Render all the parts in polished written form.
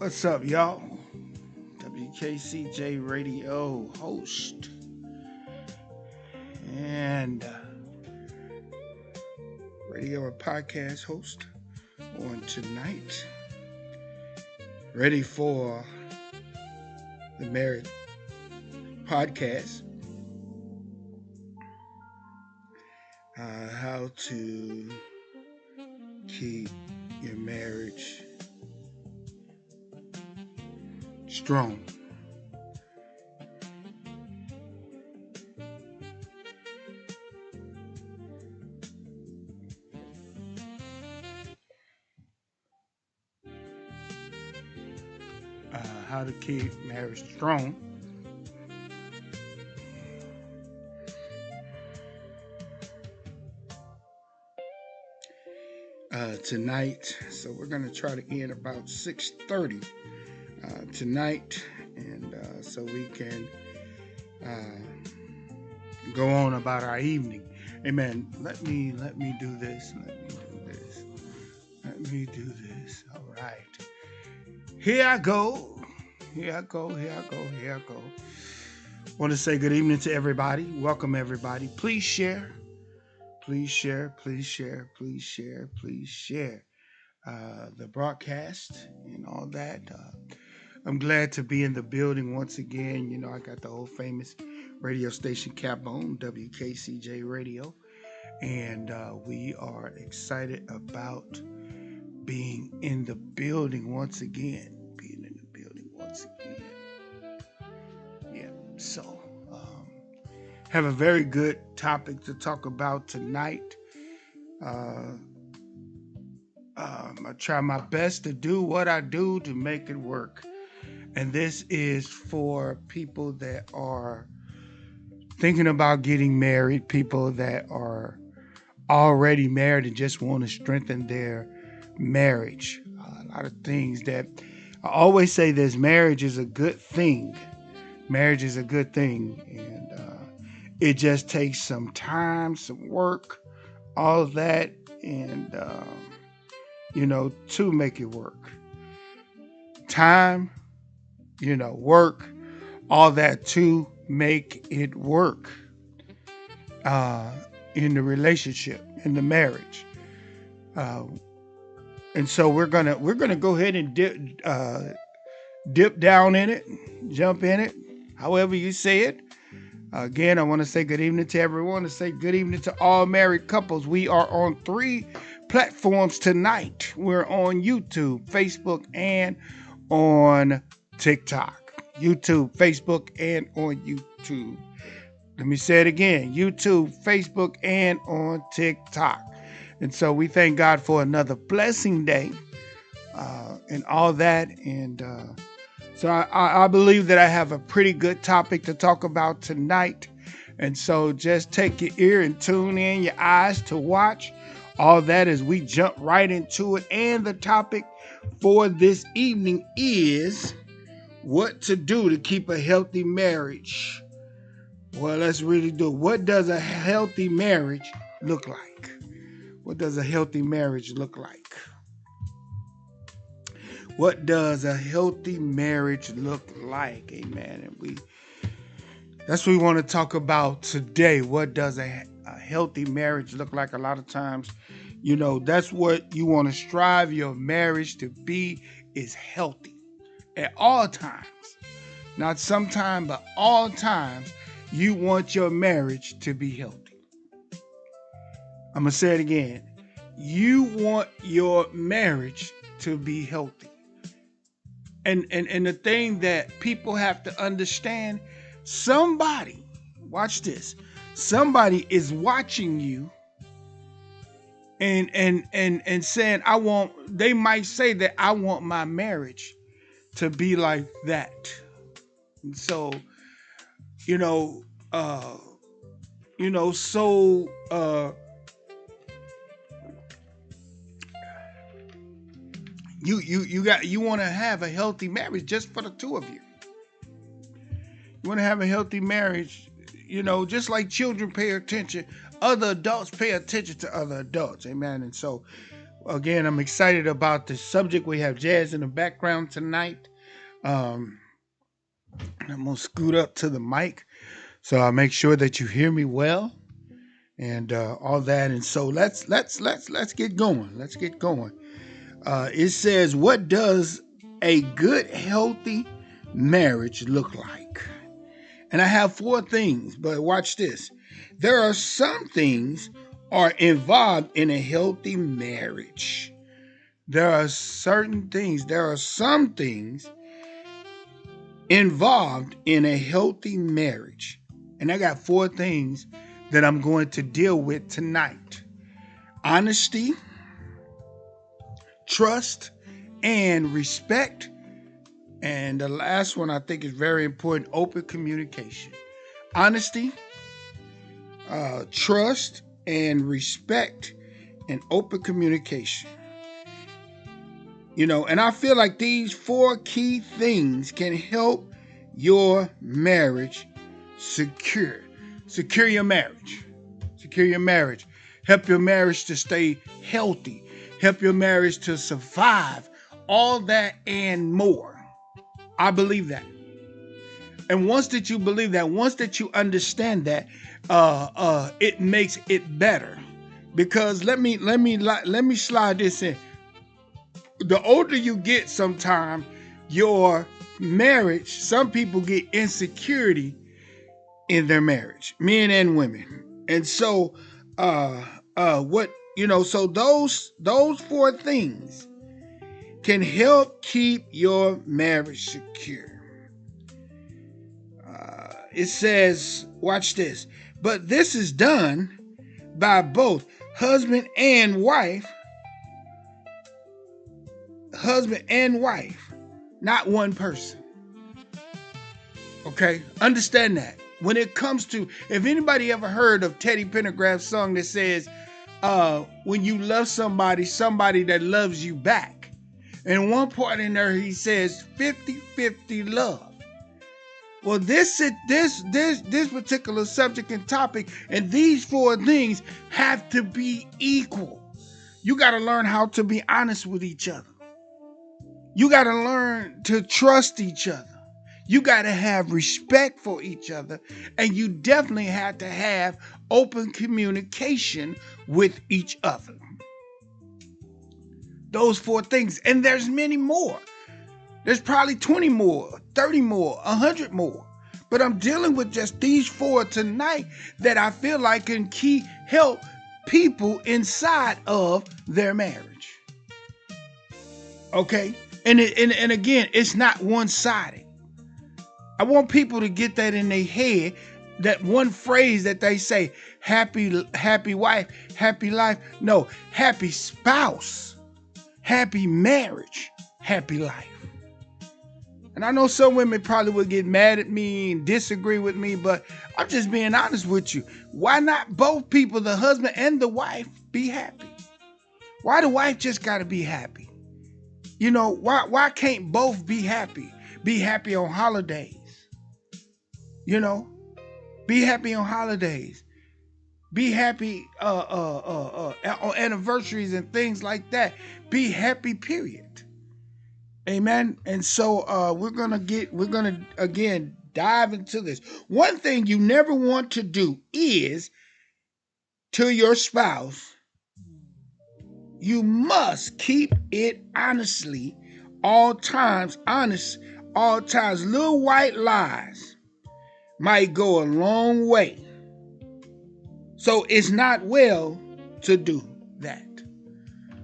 What's up, y'all? Wkcj radio host and radio and podcast host on tonight. Ready for the marriage podcast. How to keep your marriage strong. How to keep marriage strong. Tonight, so we're going to try to end about 6:30 tonight, and so we can go on about our evening. Amen. Let me do this. Let me do this. All right. Here I go. Want to say good evening to everybody. Welcome everybody. Please share the broadcast and all that. I'm glad to be in the building once again. You know, I got the old famous radio station cap on, Wkcj radio, and we are excited about being in the building once again. Yeah, so have a very good topic to talk about tonight. I try my best to do what I do to make it work. And this is for people that are thinking about getting married, people that are already married and just want to strengthen their marriage. A lot of things that I always say this: marriage is a good thing. Marriage is a good thing. And it just takes some time, some work, all of that, and to make it work. Time, work, all that to make it work in the relationship, in the marriage. And so we're gonna go ahead and dip down in it, jump in it, however you say it. Again, I want to say good evening to everyone. To say good evening to all married couples. We are on 3 platforms tonight. We're on YouTube, Facebook, and on TikTok. YouTube, Facebook, and on YouTube. Let me say it again. YouTube, Facebook, and on TikTok. And so we thank God for another blessing day and all that. And so I believe that I have a pretty good topic to talk about tonight. And so just take your ear and tune in, your eyes to watch all that as we jump right into it. And the topic for this evening is what to do to keep a healthy marriage. Well, let's really do it. What does a healthy marriage look like? What does a healthy marriage look like? What does a healthy marriage look like? Amen. And that's what we want to talk about today. What does a healthy marriage look like? A lot of times, that's what you want to strive your marriage to be, is healthy at all times. Not sometime, but all times you want your marriage to be healthy. I'm going to say it again. You want your marriage to be healthy. And the thing that people have to understand, somebody, watch this, somebody is watching you and saying, they might say that I want my marriage to be like that. And so, you want to have a healthy marriage just for the two of you. You want to have a healthy marriage, just like children pay attention, other adults pay attention to other adults. Amen. And so Again, I'm excited about the subject. We have jazz in the background tonight. Um, I'm gonna scoot up to the mic so I'll make sure that you hear me well and all that. And so let's get going. Let's get going. It says, "What does a good, healthy marriage look like?" And I have 4 things, but watch this. There are some things are involved in a healthy marriage. There are some things involved in a healthy marriage. And I got 4 things that I'm going to deal with tonight. Honesty, trust, and respect. And the last one I think is very important, open communication. Honesty, trust, and respect, and open communication. And I feel like these 4 key things can help your marriage secure your marriage. Secure your marriage. Help your marriage to stay healthy. Help your marriage to survive. All that and more. I believe that. And once that you believe that, once that you understand that, it makes it better. Because let me slide this in. The older you get, sometimes your marriage, some people get insecurity in their marriage, men and women. And so so those 4 things can help keep your marriage secure. It says, watch this, but this is done by both husband and wife, not one person. Okay, understand that. When it comes to, if anybody ever heard of Teddy Pendergraft's song that says, when you love somebody that loves you back. And one part in there he says 50-50 love. Well, this particular subject and topic and these 4 things have to be equal. You got to learn how to be honest with each other. You got to learn to trust each other. You got to have respect for each other. And you definitely have to have open communication with each other. Those 4 things. And there's many more. There's probably 20 more, 30 more, 100 more. But I'm dealing with just these 4 tonight that I feel like can help people inside of their marriage. Okay? And again, it's not one-sided. I want people to get that in their head, that one phrase that they say, happy wife, happy life. No, happy spouse, happy marriage, happy life. And I know some women probably would get mad at me and disagree with me, but I'm just being honest with you. Why not both people, the husband and the wife, be happy? Why the wife just got to be happy? Why can't both be happy? Be happy on holidays. Be happy on holidays. Be happy on anniversaries and things like that. Be happy, period. Amen. And so we're gonna again dive into this. One thing you never want to do is to your spouse, you must keep it honestly, all times, honest, all times. Little white lies might go a long way. So it's not well to do that.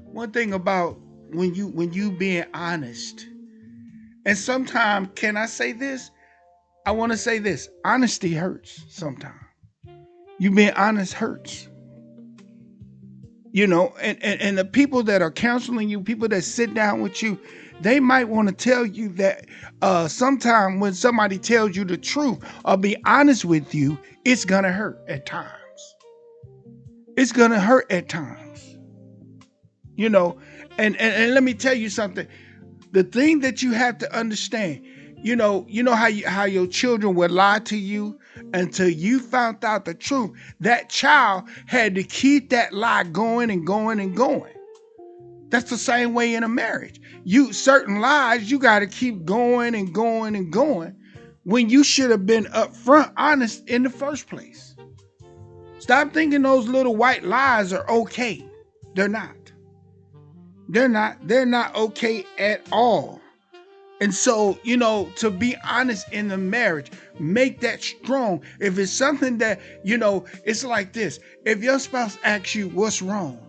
One thing about when you being honest, and sometimes, can I say this? I want to say this. Honesty hurts sometimes. You being honest hurts. And the people that are counseling you, people that sit down with you, they might want to tell you that sometime when somebody tells you the truth or be honest with you, it's going to hurt at times. It's going to hurt at times. And let me tell you something. The thing that you have to understand, how your children would lie to you until you found out the truth. That child had to keep that lie going and going and going. That's the same way in a marriage. Certain lies, you got to keep going and going and going when you should have been upfront honest in the first place. Stop thinking those little white lies are okay. They're not. They're not okay at all. And so, to be honest in the marriage, make that strong. If it's something that, it's like this. If your spouse asks you what's wrong,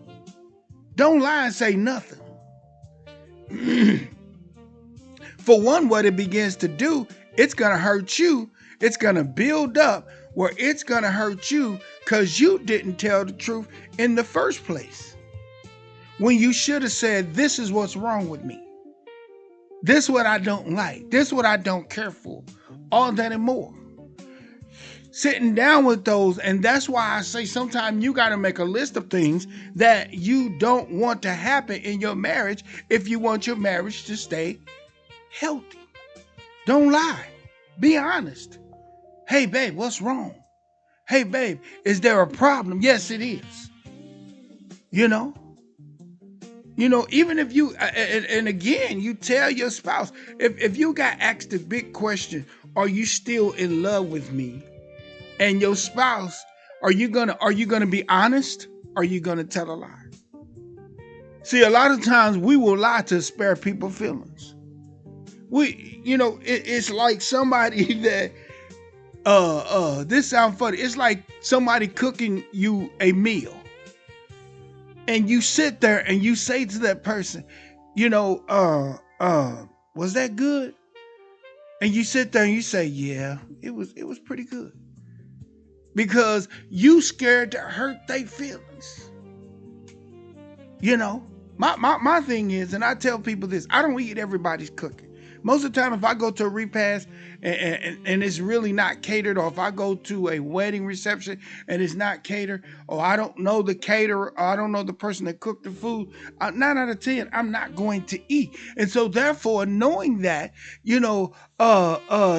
don't lie and say nothing. For one, what it begins to do, it's going to hurt you. It's going to build up where it's going to hurt you because you didn't tell the truth in the first place. When you should have said, this is what's wrong with me. This is what I don't like. This is what I don't care for. All that and more. Sitting down with those, and that's why I say sometimes you got to make a list of things that you don't want to happen in your marriage if you want your marriage to stay healthy. Don't lie. Be honest. Hey, babe, what's wrong? Hey, babe, is there a problem? Yes, it is. Even if you, and again, you tell your spouse, if you got asked the big question, are you still in love with me? And your spouse, are you gonna be honest? Or are you gonna tell a lie? See, a lot of times we will lie to spare people feelings. It's like somebody that, this sounds funny. It's like somebody cooking you a meal. And you sit there and you say to that person, was that good? And you sit there and you say, yeah, it was pretty good. Because you scared to hurt their feelings. My thing is, and I tell people this, I don't eat everybody's cooking. Most of the time, if I go to a repast and it's really not catered, or if I go to a wedding reception and it's not catered, or I don't know the caterer, or I don't know the person that cooked the food, 9 out of 10, I'm not going to eat. And so therefore, knowing that,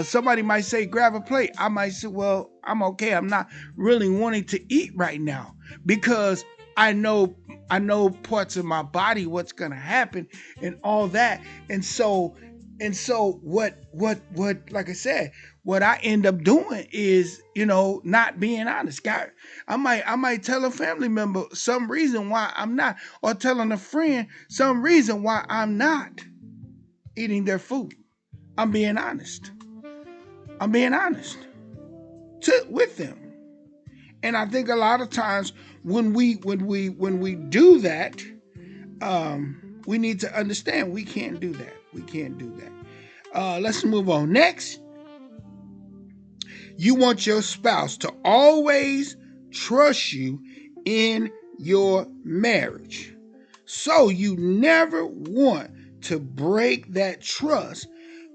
somebody might say, grab a plate. I might say, well, I'm okay. I'm not really wanting to eat right now because I know parts of my body, what's going to happen and all that. And so what, like I said, what I end up doing is, not being honest. God, I might tell a family member some reason why I'm not, or telling a friend some reason why I'm not eating their food. I'm being honest. With them. And I think a lot of times when we do that, we need to understand we can't do that. Let's move on. Next, you want your spouse to always trust you in your marriage. So you never want to break that trust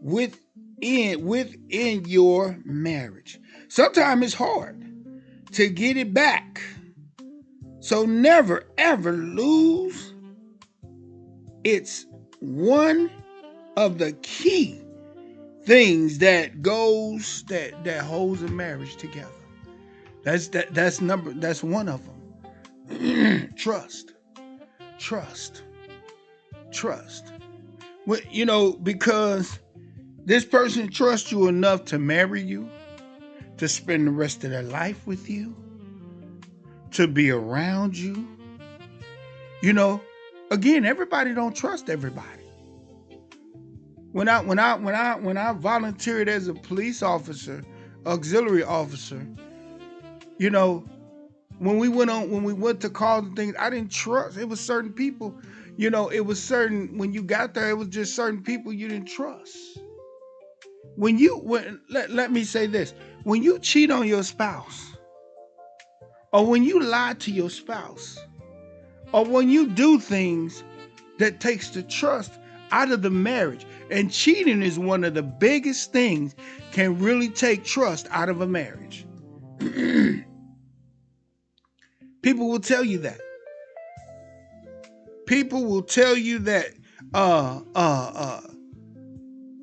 within your marriage. Sometimes it's hard to get it back. So never ever lose. It's one of the key things that holds a marriage together. That's one of them. Trust. Well, because this person trusts you enough to marry you, to spend the rest of their life with you, to be around you. Again, everybody don't trust everybody. When I volunteered as a police officer, auxiliary officer, when we went to calls and things, I didn't trust. It was certain people, when you got there, it was just certain people you didn't trust. Let me say this, when you cheat on your spouse, or when you lie to your spouse, or when you do things that takes the trust out of the marriage, and cheating is one of the biggest things can really take trust out of a marriage. People will tell you that.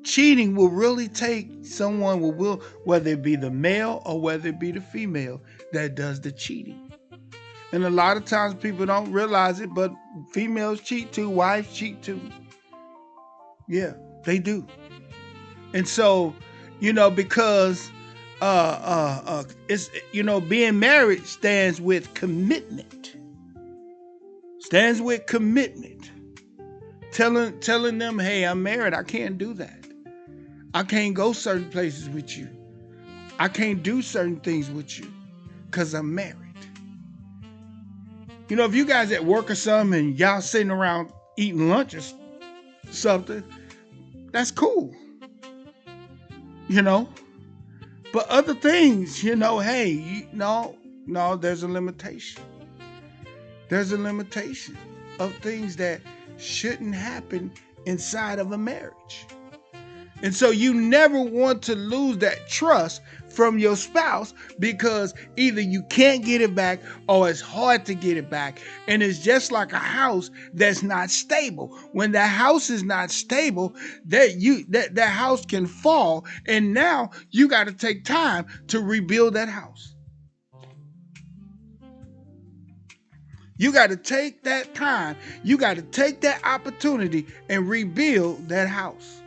Cheating will really take someone whether it be the male or whether it be the female that does the cheating. And a lot of times people don't realize it, but females cheat too, wives cheat too. Yeah, they do. And so, because it's being married stands with commitment. Stands with commitment. Telling them, hey, I'm married, I can't do that. I can't go certain places with you. I can't do certain things with you because I'm married. If you guys at work or something and y'all sitting around eating lunch or something, that's cool. But other things, hey, no, there's a limitation. There's a limitation of things that shouldn't happen inside of a marriage. And so you never want to lose that trust from your spouse, because either you can't get it back or it's hard to get it back. And it's just like a house that's not stable. When the house is not stable, that house can fall, and now you got to take time to rebuild that house. You got to take that time. You got to take that opportunity and rebuild that house,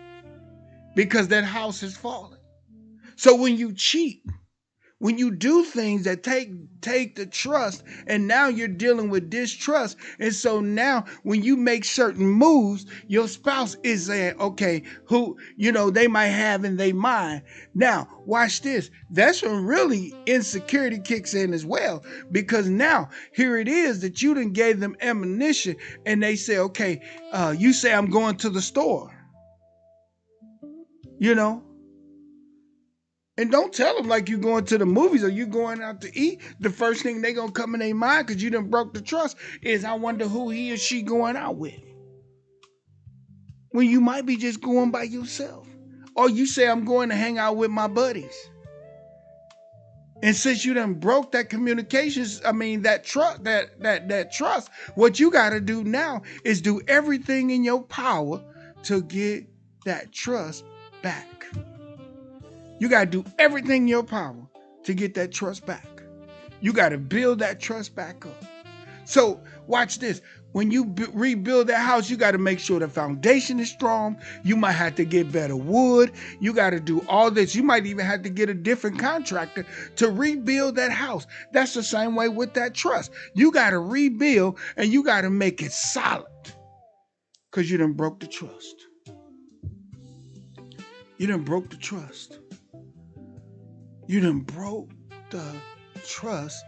because that house is falling. So when you cheat, when you do things that take the trust, and now you're dealing with distrust. And so now when you make certain moves, your spouse is saying, okay, who, they might have in their mind. Now, watch this. That's when really insecurity kicks in as well, because now here it is that you done gave them ammunition, and they say, okay, you say I'm going to the store, And don't tell them like you going to the movies or you going out to eat. The first thing they gonna come in their mind, because you done broke the trust, is I wonder who he or she going out with. When you might be just going by yourself. Or you say, I'm going to hang out with my buddies. And since you done broke that communications, that trust, what you gotta do now is do everything in your power to get that trust back. You got to do everything in your power to get that trust back. You got to build that trust back up. So watch this. When you rebuild that house, you got to make sure the foundation is strong. You might have to get better wood. You got to do all this. You might even have to get a different contractor to rebuild that house. That's the same way with that trust. You got to rebuild, and you got to make it solid, because you done broke the trust. You done broke the trust. You done broke the trust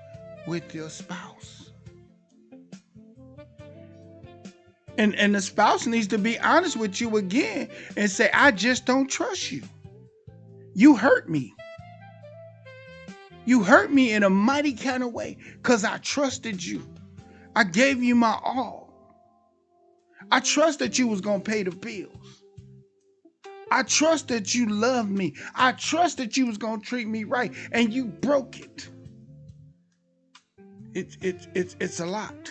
with your spouse. And the spouse needs to be honest with you again and say, I just don't trust you. You hurt me. You hurt me in a mighty kind of way, because I trusted you. I gave you my all. I trust that you was going to pay the bills. I trust that you loved me. I trust that you was going to treat me right, and you broke it. It's a lot.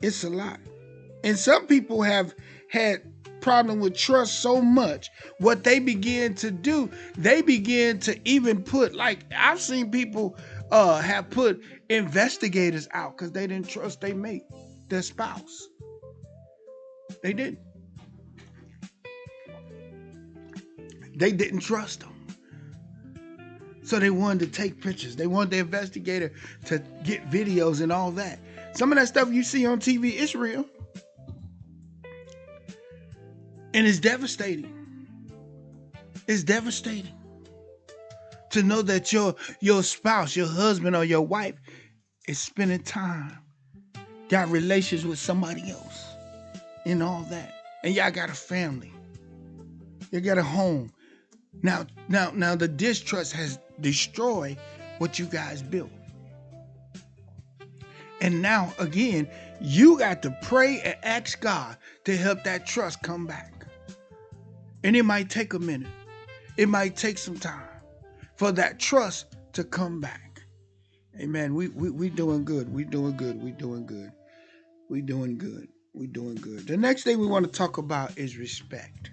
It's a lot. And some people have had problem with trust so much, what they begin to do, they begin to even put, like, I've seen people have put investigators out because they didn't trust their mate, their spouse. They didn't. They didn't trust them. So they wanted to take pictures. They wanted the investigator to get videos and all that. Some of that stuff you see on TV is real. And it's devastating. It's devastating to know that your spouse, your husband or your wife is spending time, got relations with somebody else and all that. And y'all got a family. You got a home. Now the distrust has destroyed what you guys built. And now, again, you got to pray and ask God to help that trust come back. And it might take a minute. It might take some time for that trust to come back. Amen. We doing good. We doing good. We doing good. We doing good. We doing good. The next thing we want to talk about is respect.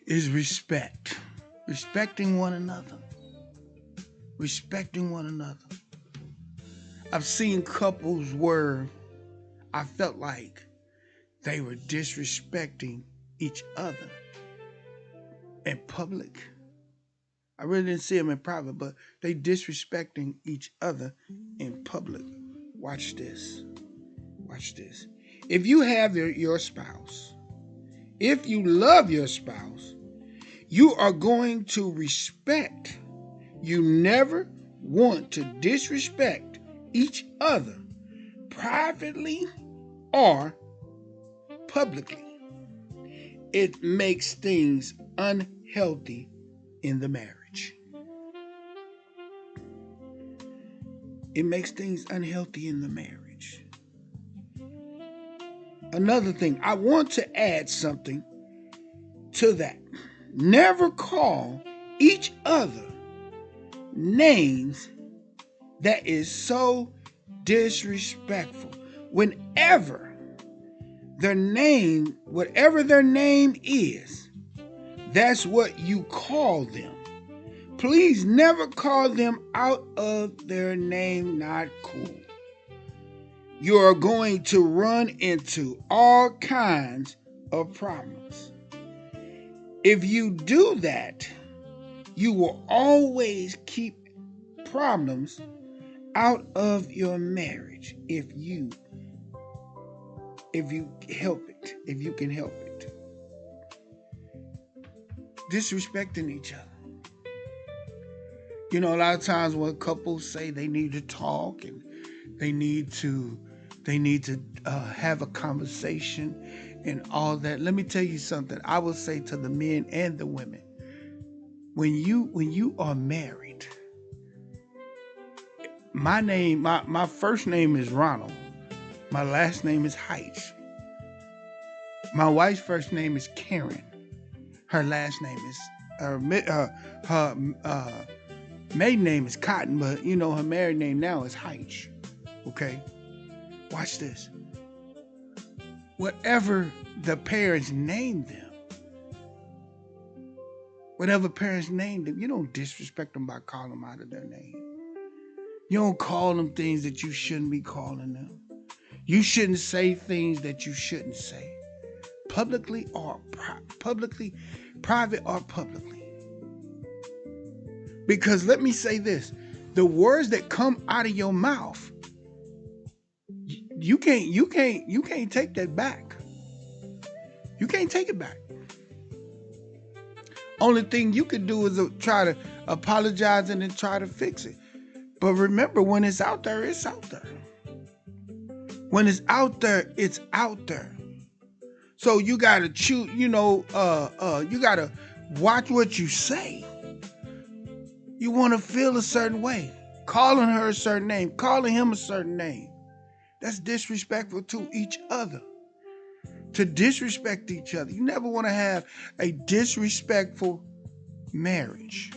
Is respect. Respecting one another. Respecting one another. I've seen couples where I felt like they were disrespecting each other in public. I really didn't see them in private, but they disrespecting each other in public. Watch this. Watch this. If you have your spouse, if you love your spouse, you are going to respect. You never want to disrespect each other privately or publicly. It makes things unhealthy in the marriage. It makes things unhealthy in the marriage. Another thing, I want to add something to that. Never call each other names that is so disrespectful. Whenever their name, whatever their name is, that's what you call them. Please never call them out of their name. Not cool. You are going to run into all kinds of problems. If you do that, you will always keep problems out of your marriage if you help it, if you can help it. Disrespecting each other. You know, a lot of times when couples say they need to talk and they need to have a conversation and all that. Let me tell you something. I will say to the men and the women, when you are married, my first name is Ronald. My last name is Heights. My wife's first name is Karen. Her last name is her maiden name is Cotton, but you know her married name now is Heights. Okay? Watch this. Whatever the parents named them, you don't disrespect them by calling them out of their name. You don't call them things that you shouldn't be calling them. You shouldn't say things that you shouldn't say. Publicly or private or publicly. Because let me say this, the words that come out of your mouth, you can't take that back. You can't take it back. Only thing you could do is try to apologize and then try to fix it. But remember, when it's out there, it's out there. When it's out there, it's out there. So you gotta choose, you gotta watch what you say. You wanna feel a certain way. Calling her a certain name, calling him a certain name. That's disrespectful to each other. To disrespect each other. You never want to have a disrespectful marriage.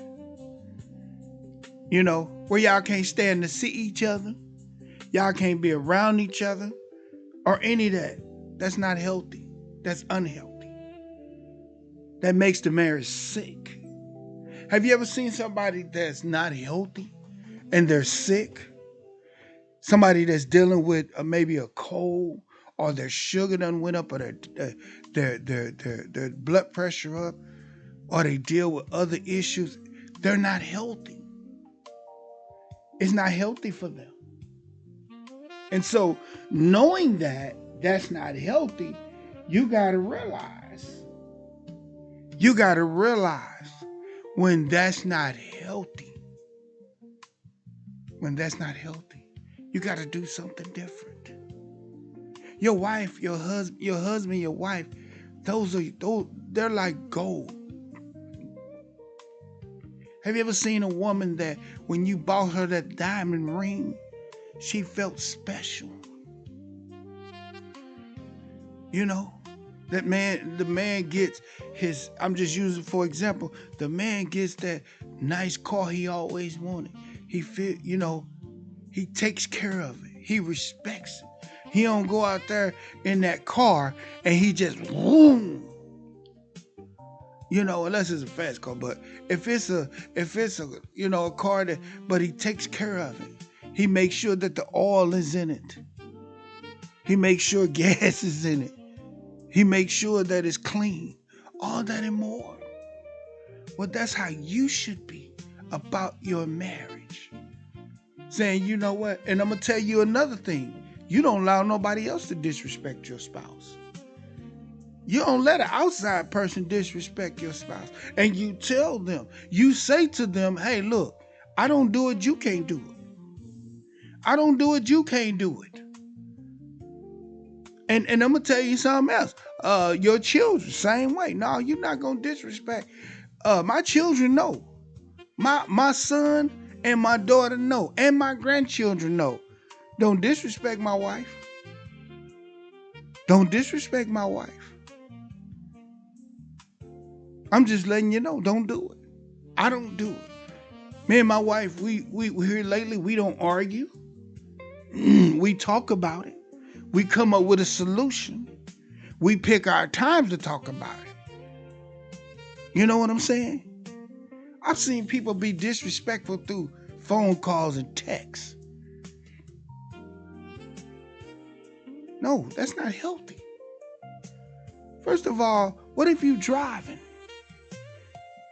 You know, where y'all can't stand to see each other. Y'all can't be around each other or any of that. That's not healthy. That's unhealthy. That makes the marriage sick. Have you ever seen somebody that's not healthy and they're sick? Somebody that's dealing with maybe a cold, or their sugar done went up, or their blood pressure up, or they deal with other issues. They're not healthy. It's not healthy for them. And so knowing that that's not healthy, you got to realize when that's not healthy. When that's not healthy, you got to do something different. Your wife, your husband, your wife, they're like gold. Have you ever seen a woman that when you bought her that diamond ring, she felt special? You know, the man gets his, I'm just using for example, the man gets that nice car he always wanted. He he takes care of it. He respects it. He don't go out there in that car and he just boom. Unless it's a fast car, but if it's a a car but he takes care of it. He makes sure that the oil is in it. He makes sure gas is in it. He makes sure that it's clean. All that and more. Well, that's how you should be about your marriage. Saying, you know what? And I'm going to tell you another thing. You don't allow nobody else to disrespect your spouse. You don't let an outside person disrespect your spouse. And you tell them, you say to them, hey, look, I don't do it, you can't do it. I don't do it, you can't do it. And I'm going to tell you something else. Your children, same way. No, you're not going to disrespect. My children know. My son and my daughter know. And my grandchildren know. Don't disrespect my wife. Don't disrespect my wife. I'm just letting you know, don't do it. I don't do it. Me and my wife, we here lately, we don't argue. We talk about it. We come up with a solution. We pick our times to talk about it. You know what I'm saying? I've seen people be disrespectful through phone calls and texts. No, that's not healthy. First of all, what if you driving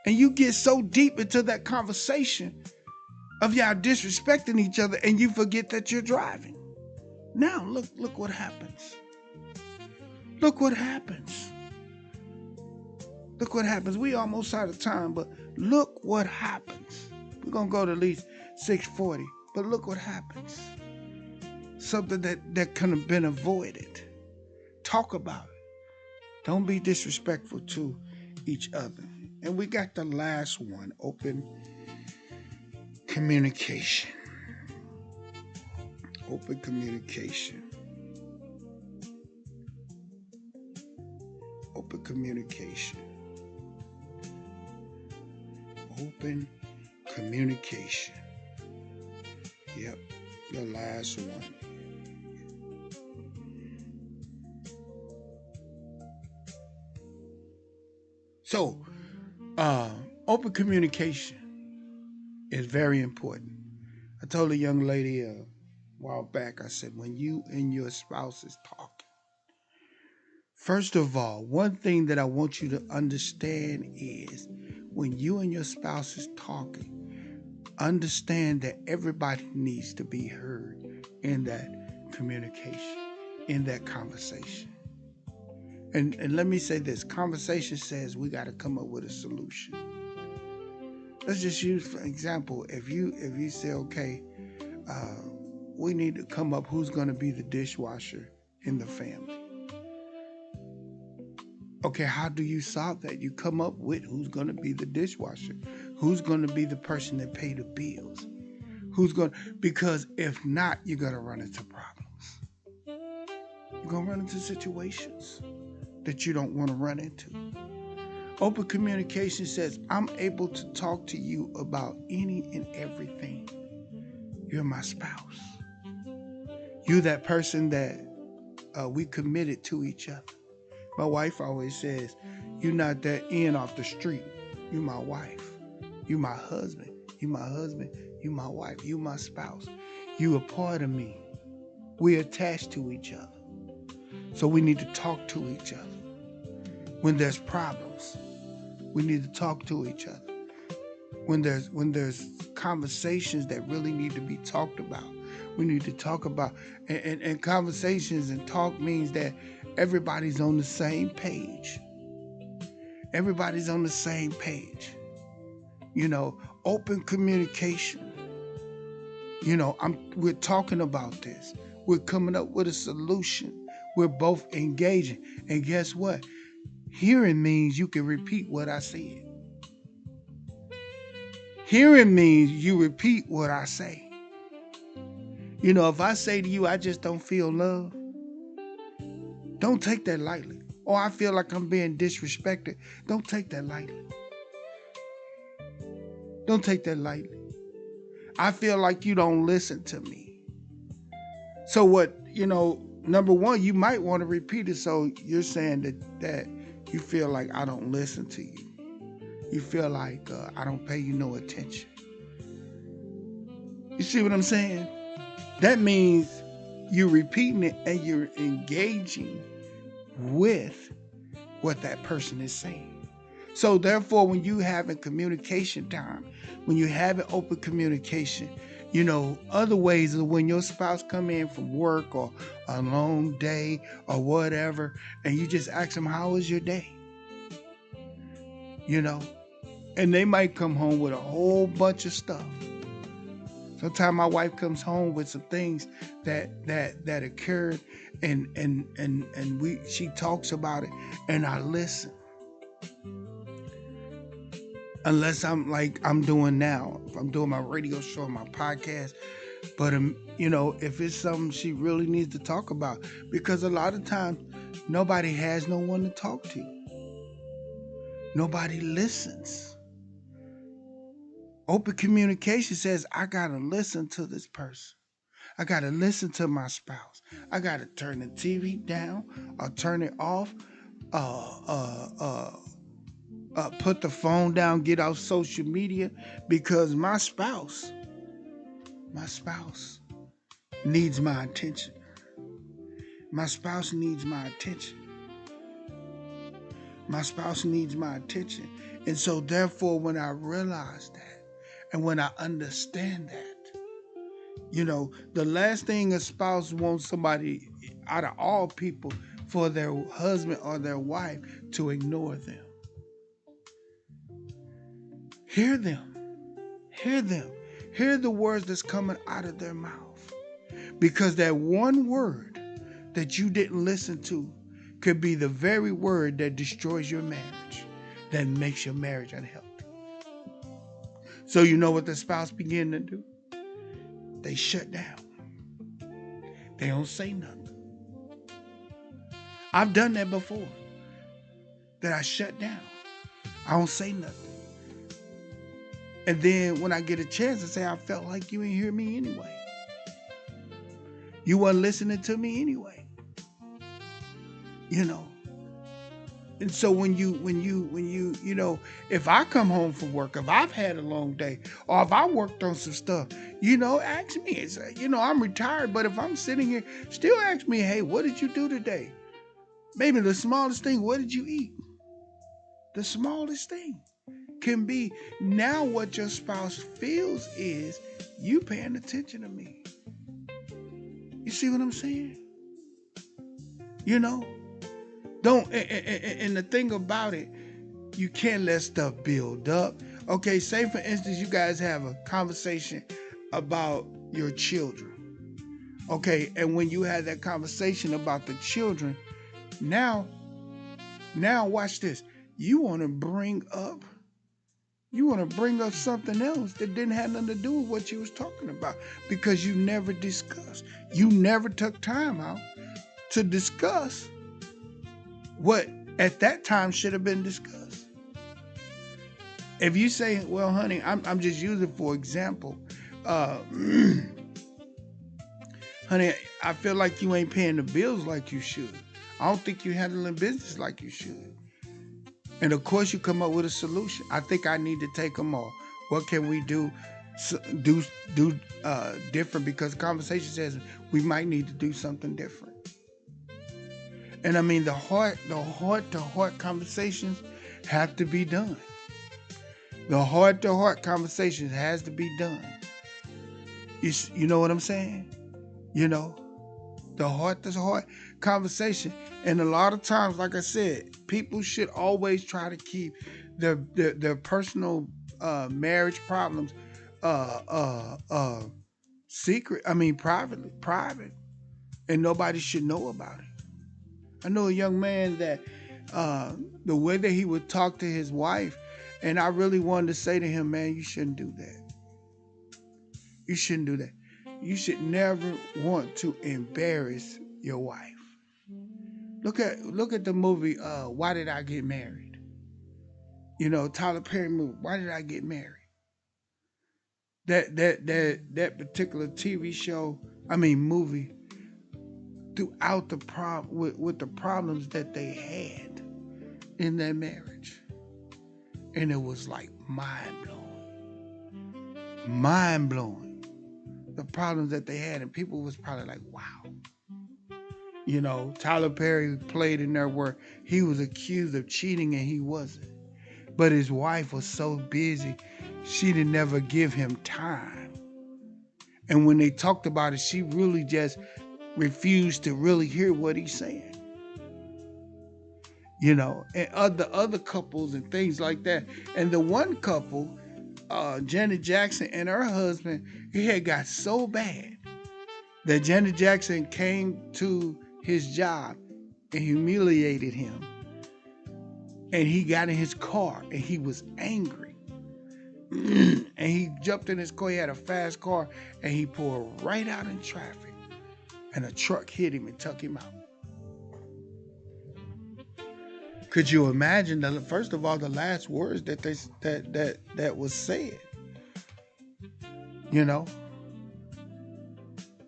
and you get so deep into that conversation of y'all disrespecting each other and you forget that you're driving? Now, look what happens. Look what happens. Look what happens. We almost out of time, but look what happens. We're going to go to at least 6:40, but look what happens. Something that could have been avoided. Talk about it. Don't be disrespectful to each other. And we got the last one, open communication. Open communication. Open communication. Open communication. Yep, the last one. So, open communication is very important. I told a young lady a while back, I said, when you and your spouse is talking, first of all, one thing that I want you to understand is when you and your spouse is talking, understand that everybody needs to be heard in that communication, in that conversation. And let me say this, conversation says we got to come up with a solution. Let's just use, for example, if you say, okay, we need to come up who's going to be the dishwasher in the family. Okay, how do you solve that? You come up with who's going to be the dishwasher, who's going to be the person that pay the bills, because if not, you're going to run into problems. You're going to run into situations that you don't want to run into. Open communication says, I'm able to talk to you about any and everything. You're my spouse. You're that person that we committed to each other. My wife always says, you're not that in off the street. You're my wife. You're my husband. You're my husband. You're my wife. You're my spouse. You're a part of me. We're attached to each other. So we need to talk to each other. When there's problems, we need to talk to each other. When there's conversations that really need to be talked about, we need to talk about. And conversations and talk means that everybody's on the same page. Everybody's on the same page. You know, open communication. You know, we're talking about this. We're coming up with a solution. We're both engaging. And guess what? Hearing means you can repeat what I said. Hearing means you repeat what I say. You know, if I say to you, I just don't feel love, don't take that lightly. Or I feel like I'm being disrespected. Don't take that lightly. Don't take that lightly. I feel like you don't listen to me. So what, you know, number one, you might want to repeat it. So you're saying that you feel like I don't listen to you. You feel like I don't pay you no attention. You see what I'm saying? that means you're repeating it and you're engaging with what that person is saying. So therefore, when you having communication time, when you having open communication, other ways of when your spouse come in from work or a long day or whatever, and you just ask them, how was your day? And they might come home with a whole bunch of stuff. Sometimes my wife comes home with some things that occurred, and she talks about it, and I listen. Unless I'm doing now, if I'm doing my radio show, my podcast, but if it's something she really needs to talk about, because a lot of times nobody has no one to talk to. Nobody listens. Open communication says, I gotta listen to this person. I gotta listen to my spouse. I gotta turn the TV down or turn it off. Put the phone down, get off social media, because my spouse needs my attention. My spouse needs my attention. My spouse needs my attention. And so therefore, when I realize that, and when I understand that, the last thing a spouse wants somebody, out of all people, for their husband or their wife to ignore them. Hear them. Hear them. Hear the words that's coming out of their mouth. Because that one word that you didn't listen to could be the very word that destroys your marriage, that makes your marriage unhealthy. So you know what the spouse begin to do? They shut down. They don't say nothing. I've done that before. That I shut down. I don't say nothing. And then when I get a chance to say, I felt like you didn't hear me anyway. You weren't listening to me anyway. And so when you, if I come home from work, if I've had a long day, or if I worked on some stuff, ask me. It's, I'm retired, but if I'm sitting here, still ask me, hey, what did you do today? Maybe the smallest thing, what did you eat? The smallest thing can be now what your spouse feels is you paying attention to me. You see what I'm saying? Don't, and the thing about it, you can't let stuff build up. Okay, say for instance, you guys have a conversation about your children. Okay, and when you had that conversation about the children, now watch this. You want to bring up something else that didn't have nothing to do with what you was talking about, because you never discussed. You never took time out to discuss what at that time should have been discussed. If you say, well, honey, I'm just using for example, honey, I feel like you ain't paying the bills like you should. I don't think you're handling business like you should. And of course you come up with a solution. I think I need to take them off. What can we do different? Because the conversation says we might need to do something different. And I mean, the heart-to-heart conversations have to be done. The heart-to-heart conversations has to be done. You know what I'm saying? The heart-to-heart conversation. And a lot of times, like I said, people should always try to keep their personal marriage problems secret. I mean, private, and nobody should know about it. I know a young man that the way that he would talk to his wife, and I really wanted to say to him, man, you shouldn't do that. You shouldn't do that. You should never want to embarrass your wife. Look at the movie Why Did I Get Married? Tyler Perry movie, Why Did I Get Married? That particular TV show, movie, throughout the with the problems that they had in their marriage. And it was like mind blowing. the problems that they had, and people was probably like, wow. You know, Tyler Perry played in there where he was accused of cheating and he wasn't. But his wife was so busy, she didn't never give him time. And when they talked about it, she really just refused to really hear what he's saying. You know, and other couples and things like that. And the one couple, Janet Jackson and her husband, it had got so bad that Janet Jackson came to his job and humiliated him. And he got in his car and he was angry. And he jumped in his car. He had a fast car and he pulled right out in traffic. And a truck hit him and took him out. Could you imagine first of all, the last words that was said? You know?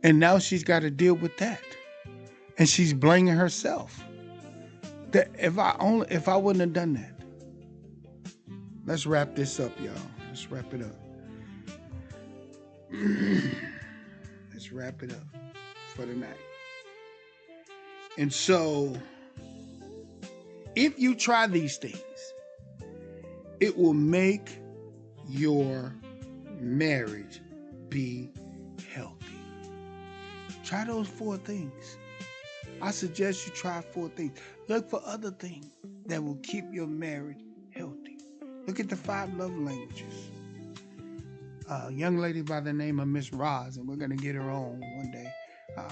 And now she's got to deal with that. And she's blaming herself. That if I wouldn't have done that. Let's wrap this up, y'all. Let's wrap it up. Let's wrap it up for the night. And so, if you try these things, it will make your marriage be healthy. Try those 4 things. I suggest you try 4 things. Look for other things that will keep your marriage healthy. Look at the 5 love languages. A young lady by the name of Miss Roz, and we're gonna get her on one day.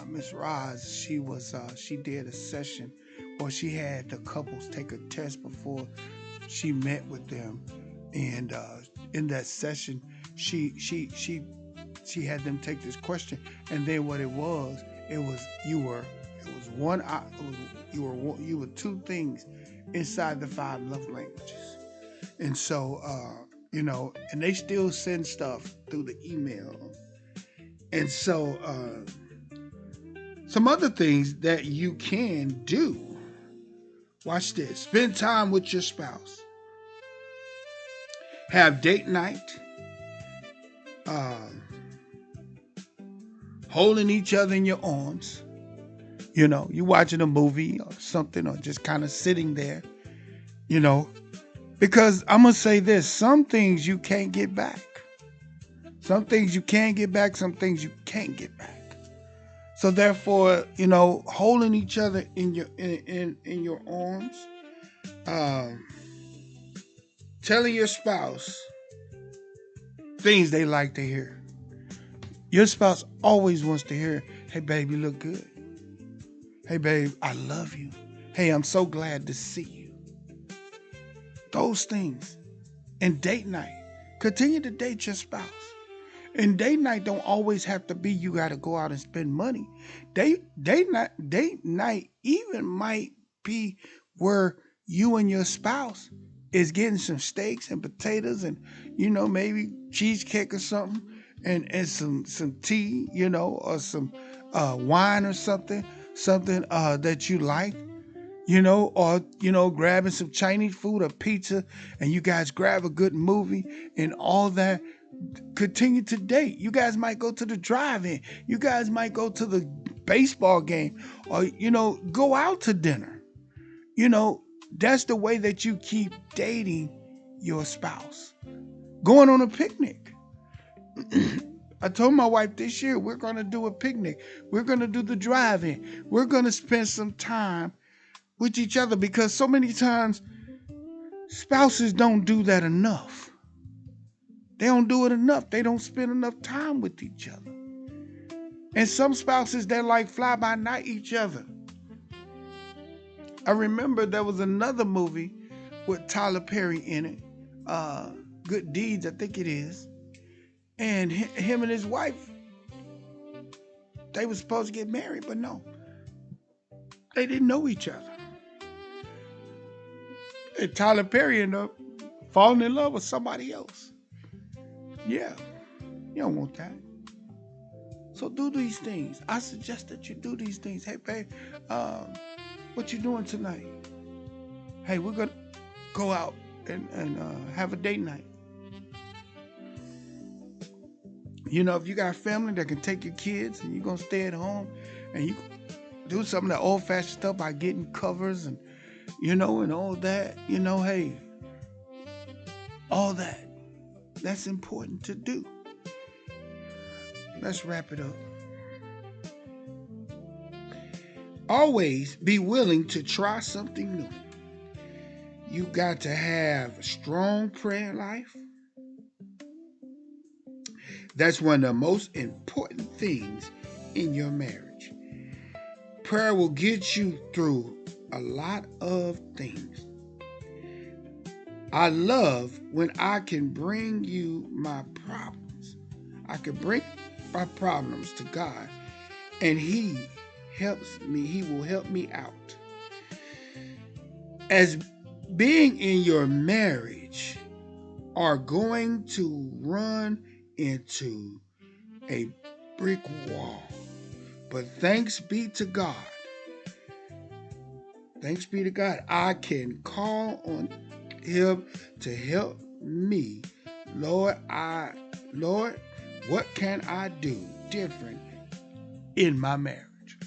Miss Roz, she did a session where she had the couples take a test before she met with them, and in that session, she had them take this question, and then what it was you were 2 things inside the 5 love languages. And so, you know, and they still send stuff through the email. And so, some other things that you can do. Watch this. Spend time with your spouse. Have date night. Holding each other in your arms. You know, you watching a movie or something, or just kind of sitting there, you know, because I'm going to say this, some things you can't get back. Some things you can get back, some things you can't get back. So therefore, you know, holding each other in your arms, telling your spouse things they like to hear. Your spouse always wants to hear, hey, babe, you look good. Hey, babe, I love you. Hey, I'm so glad to see you. Those things. And date night. Continue to date your spouse. And date night don't always have to be you got to go out and spend money. Date night even might be where you and your spouse is getting some steaks and potatoes and, you know, maybe cheesecake or something and some tea, you know, or some wine or something that you like, you know, or, you know, grabbing some Chinese food or pizza and you guys grab a good movie and all that. Continue to date. You guys might go to the drive-in. You guys might go to the baseball game or, you know, go out to dinner. You know, that's the way that you keep dating your spouse. Going on a picnic. I told my wife this year, we're going to do a picnic. We're going to do the drive-in. We're going to spend some time with each other because so many times spouses don't do that enough. They don't do it enough. They don't spend enough time with each other. And some spouses, they're like fly by night each other. I remember there was another movie with Tyler Perry in it. Good Deeds, I think it is. And him and his wife, they were supposed to get married, but no. They didn't know each other. And Tyler Perry ended up falling in love with somebody else. Yeah, you don't want that. So do these things. I suggest that you do these things. Hey, babe, what you doing tonight? Hey, we're going to go out and have a date night. You know, if you got a family that can take your kids and you're going to stay at home and you do some of the old-fashioned stuff by getting covers and, you know, and all that, you know, hey, all that, that's important to do. Let's wrap it up. Always be willing to try something new. You got to have a strong prayer life. That's one of the most important things in your marriage. Prayer will get you through a lot of things. I love when I can bring you my problems. I can bring my problems to God, and He helps me. He will help me out. As being in your marriage are going to run into a brick wall. But thanks be to God. Thanks be to God. I can call on Him to help me. Lord, what can I do different in my marriage?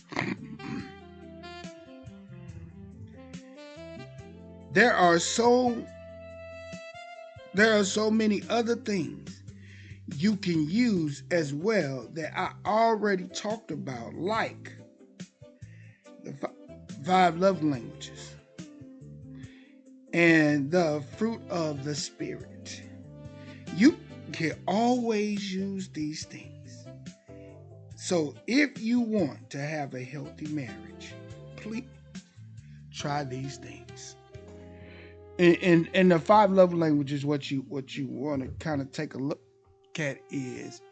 There are so many other things you can use as well that I already talked about, like the 5 love languages and the fruit of the Spirit. You can always use these things. So if you want to have a healthy marriage, please try these things. And the 5 love languages, what you want to kind of take a look at is,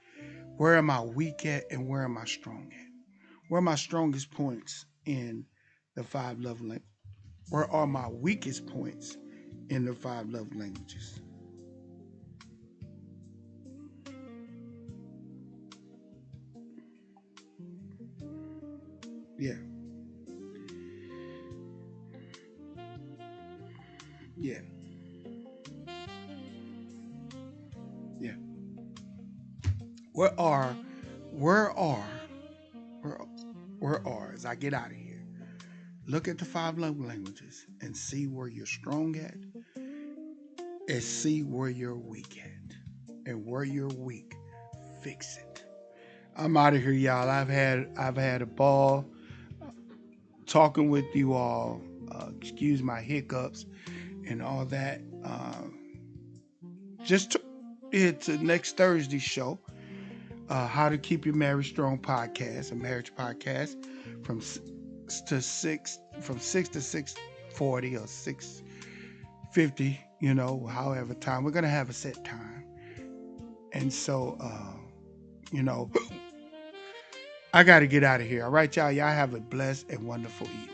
where am I weak at and where am I strong at? Where are my strongest points in the 5 love languages? Where are my weakest points in the 5 love languages? Yeah. Yeah. Yeah. Where are, as I get out of here, look at the 5 love languages and see where you're strong at and see where you're weak at. And where you're weak, fix it. I'm out of here, y'all. I've had a ball talking with you all. Excuse my hiccups and all that. Just it's next Thursday show. How to Keep Your Marriage Strong podcast, a marriage podcast from 6 to 6:40 or 6:50, you know, however time. We're gonna have a set time. And so you know, I gotta get out of here. All right, y'all. Y'all have a blessed and wonderful evening.